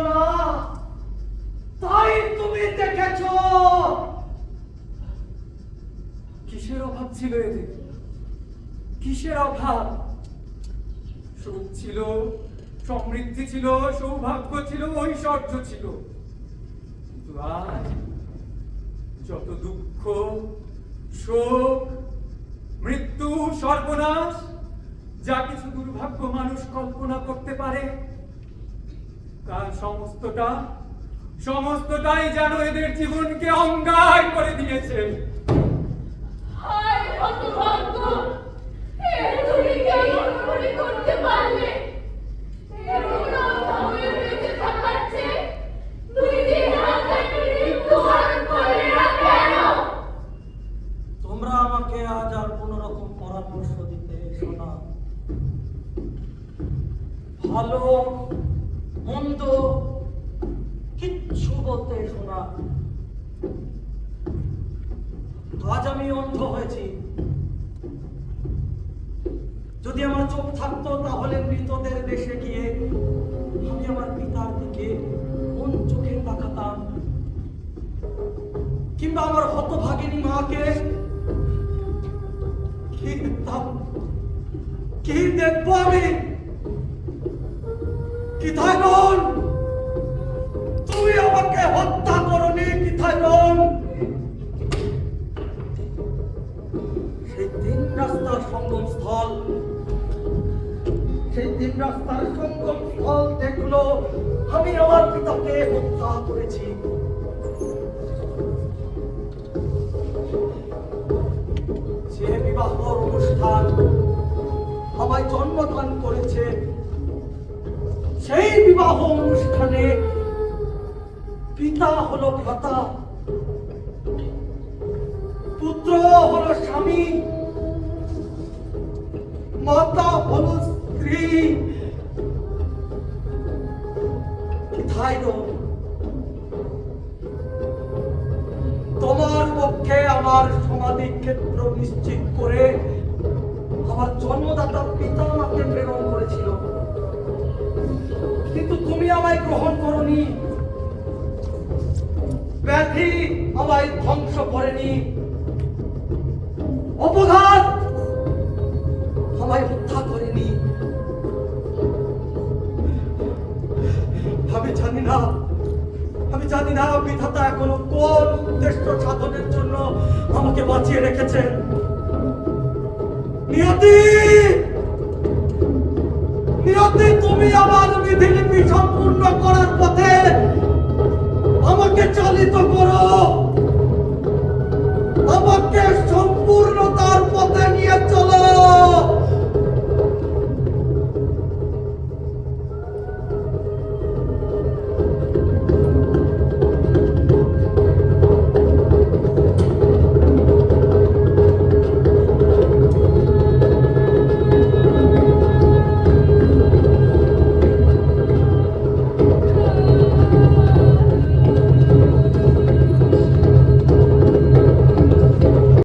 না, তাই তুমি দেখেছ। কিসের অভাব ছিল এদের? কিসের অভাব? সুখ ছিল, সমৃদ্ধি ছিল, সৌভাগ্য ছিল, ঐশ্বর্য ছিল। কিন্তু আজ যত দুঃখ, শোক, মৃত্যু, সর্বনাশ, যা কিছু দুর্ভাগ্য মানুষ কল্পনা করতে পারে, তার সমস্তটাই যেন এদের জীবনকে অঙ্গার করে দিয়েছে। হায় হতভাগ্য, এর তুমি কেমন করে করতে পারলে? এরকম হয়ে বেঁচে থাকার চেয়ে দুই দিন আগে মৃত্যুবরণ করলে না কেন? তোমরা আমাকে আজ আর কোন রকম পরামর্শ দিতে এসো না। ভালো মন্দ কিচ্ছু বলতে এসো না। আজ আমি অন্ধ হয়েছি। যদি আমার চোখ থাকতো তাহলে মৃতদের দেশে গিয়ে আমি আমার পিতার দিকে কোন চোখে তাকাতাম, কিংবা আমার হতভাগিনী মাকে কি দেখতাম, কি দেখবো আমি? কিথায়গণ, তুমি আমাকে হত্যা করনি কিথায়গণ। সেই তিন রাস্তার সঙ্গম স্থল দেখলো আমি আমার পিতাকে হত্যা করেছি। যে বিবাহ অনুষ্ঠান আমায় জন্মদান করেছে, সেই বিবাহ অনুষ্ঠানে পিতা হলো ভ্রাতা, পুত্র হলো স্বামী, মাতা হলো স্ত্রী। তোমার পক্ষে আমার সমাধি ক্ষেত্র নিশ্চিত করে আমার জন্মদাতা পিতা আমাকে প্রেরণ করেছিল, কিন্তু তুমি আমায় গ্রহণ করনি। ব্যাধি আমায় ধ্বংস করেনি, অপঘাত আমায় হত্যা করেনি। আমি জানি না বিধাতা এখনো কোন উদ্দেশ্য সাধনের জন্য আমাকে বাঁচিয়ে রেখেছেন। নিয়তি, তুমি আমার বিধিলিপি সম্পূর্ণ করার পথে আমাকে চালিত করো, আমাকে সম্পূর্ণতার পথে নিয়ে চলো।